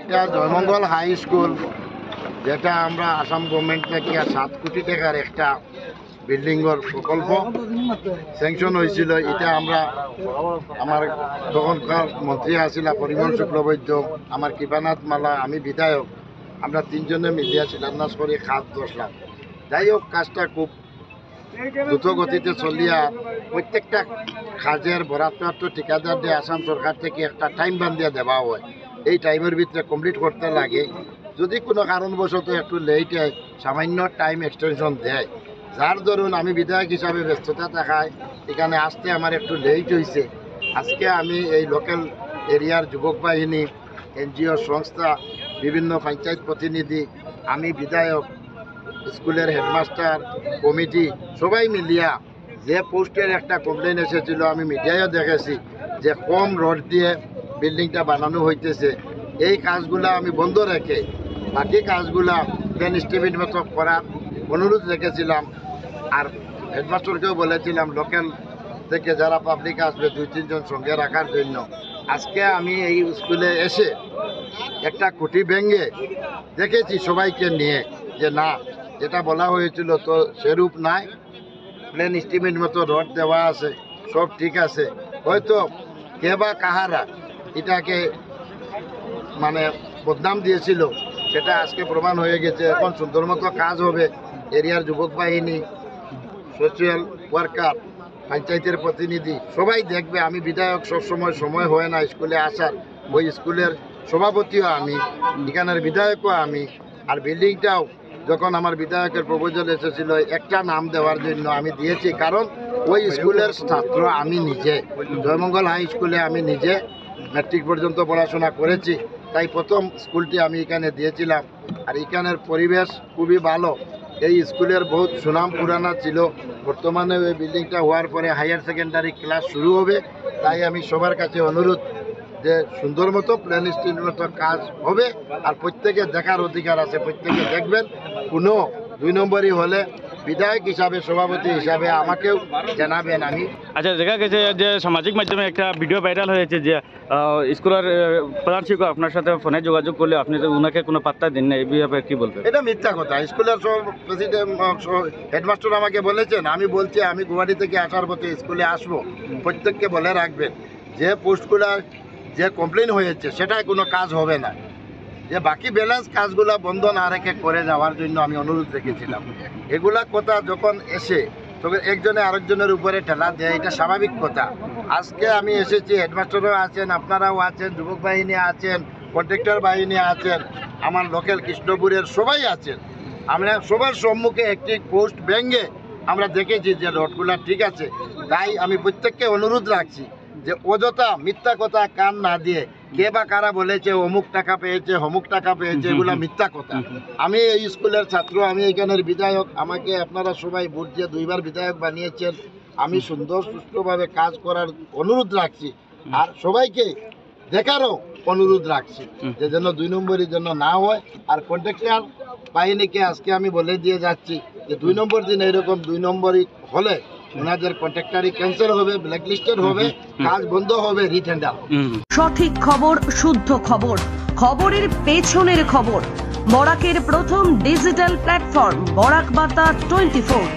একটা Joymongol high school, যেটা আমরা আসাম গভর্নমেন্ট থেকে 7 কোটি টাকার একটা বিল্ডিংয়ের প্রকল্প স্যাংশন হয়েছিল। এটা আমরা আমার তখনকার মন্ত্রী আসিল পরিমল শুক্লবৈদ্য, আমার কৃপানাথ মালা, আমি বিধায়ক, আমরা 3 জনে মিলিয়া শিলান্যাস করে খাত বসলাম। যাই হোক, কাজটা খুব দ্রুত গতিতে চলিয়া প্রত্যেকটা কাজের বরাদ্দ ঠিকাদার দিয়ে আসাম সরকার থেকে একটা টাইম বান্ধিয়া দেওয়া হয়। এই টাইমের ভিতরে কমপ্লিট করতে লাগে। যদি কোনো কারণবশত একটু লেটে সামান্য টাইম এক্সটেনশন দেয়, যার ধরুন আমি বিধায়ক হিসাবে ব্যস্ততা থাকায় এখানে আসতে আমার একটু লেট হয়েছে। আজকে আমি এই লোকাল এরিয়ার যুবক বাহিনী, এনজিও সংস্থা, বিভিন্ন পঞ্চায়েত প্রতিনিধি, আমি বিধায়ক, স্কুলের হেডমাস্টার, কমিটি সবাই মিলিয়া যে পোস্টের একটা কমপ্লেন এসেছিল, আমি মিডিয়ায়ও দেখেছি যে কম রড দিয়ে বিল্ডিংটা বানানো হইতেছে। এই কাজগুলা আমি বন্ধ রেখে বাকি কাজগুলা প্ল্যান এস্টিমেট মতো করার অনুরোধ রেখেছিলাম। আর হেডমাস্টারকেও বলেছিলাম লোকাল থেকে যারা পাবলিক আসবে 2-3 জন সঙ্গে রাখার জন্য। আজকে আমি এই স্কুলে এসে একটা খুঁটি ভেঙে দেখেছি সবাইকে নিয়ে যে না, যেটা বলা হয়েছিল তো সেরূপ নাই, প্ল্যান এস্টিমেট মতো রড দেওয়া আছে, সব ঠিক আছে। হয়তো কে বা কাহারা এটাকে মানে বদনাম দিয়েছিল, সেটা আজকে প্রমাণ হয়ে গেছে। এখন সুন্দর মতো কাজ হবে। এরিয়ার যুবক বাহিনী, সোশ্যাল ওয়ার্কার, পঞ্চায়েতের প্রতিনিধি সবাই দেখবে। আমি বিধায়ক, সবসময় সময় হয় না স্কুলে আসার, ওই স্কুলের সভাপতিও আমি, এখানের বিধায়কও আমি। আর বিল্ডিংটাও যখন আমার বিধায়কের প্রপোজাল এসেছিল একটা নাম দেওয়ার জন্য আমি দিয়েছি, কারণ ওই স্কুলের ছাত্র আমি নিজে। জয়মঙ্গল হাই স্কুলে আমি নিজে ম্যাট্রিক পর্যন্ত পড়াশোনা করেছি, তাই প্রথম স্কুলটি আমি এখানে দিয়েছিলাম। আর এখানের পরিবেশ খুবই ভালো। এই স্কুলের বহুত সুনাম পুরানা ছিল। বর্তমানে ওই বিল্ডিংটা হওয়ার পরে হায়ার সেকেন্ডারি ক্লাস শুরু হবে। তাই আমি সবার কাছে অনুরোধ যে সুন্দর মতো প্ল্যান এস্টিমেট মতো কাজ হবে। আর প্রত্যেকে দেখার অধিকার আছে, প্রত্যেকে দেখবেন। কোনো 2 নম্বরই হলে বিধায়ক হিসাবে, সভাপতি হিসাবে আমাকেও জানাবেন। আমি আচ্ছা, দেখা গেছে যে সামাজিক মাধ্যমে একটা ভিডিও ভাইরাল হয়েছে যে স্কুলের প্রধান শিক্ষক আপনার সাথে ফোনে যোগাযোগ করলে আপনি ওনাকে কোনো পাত্তা দিন না, এই ব্যাপারে কি বলবেন? এটা মিথ্যা কথা। স্কুলের সব প্রেসিডেন্ট, হেডমাস্টার আমাকে বলেছেন, আমি বলছি আমি গুয়াহাটি থেকে আসার পথে স্কুলে আসবো। প্রত্যেককে বলে রাখবেন যে পোস্টগুলার যে কমপ্লেন হয়েছে সেটাই কোনো কাজ হবে না, যে বাকি ব্যালেন্স কাজগুলা বন্ধ না রেখে করে যাওয়ার জন্য আমি অনুরোধ রেখেছিলাম। এগুলা কথা যখন এসে তবে একজনে আরেকজনের উপরে ঠেলা দেয়, এটা স্বাভাবিক কথা। আজকে আমি এসেছি, হেডমাস্টারও আছেন, আপনারাও আছেন, যুবক বাহিনী আছেন, কন্ট্রাক্টর বাহিনী আছেন, আমার লোকাল কৃষ্ণপুরের সবাই আছেন। আমরা সবার সম্মুখে একটি পোস্ট ভেঙে আমরা দেখেছি যে রডগুলা ঠিক আছে। তাই আমি প্রত্যেককে অনুরোধ রাখছি যে অযথা মিথ্যা কথা কান না দিয়ে, কে বা কারা বলেছে অমুক টাকা পেয়েছে, অমুক টাকা পেয়েছে, এগুলা মিথ্যা কথা। আমি এই স্কুলের ছাত্র, আমি এখানের বিধায়ক। আমাকে আপনারা সবাই ভোট দিয়ে 2 বার বিধায়ক বানিয়েছেন। আমি সুন্দর সুষ্ঠুভাবে কাজ করার অনুরোধ রাখছি, আর সবাইকে দেখারও অনুরোধ রাখছি যে যেন 2 নম্বরের জন্য না হয়। আর কন্ট্রাক্টর বাহিনীকে আজকে আমি বলে দিয়ে যাচ্ছি যে 2 নম্বর দিন এরকম 2 নম্বরই হলে ওনাদের কন্ট্রাক্টরই ক্যান্সেল হবে, ব্ল্যাকলিস্টেড হবে, কাজ বন্ধ হবে, রিটেন্ডার। সঠিক খবর, শুদ্ধ খবর, খবরের পেছনের খবর। বরাকের প্রথম ডিজিটাল প্ল্যাটফর্ম বরাক বার্তা 24।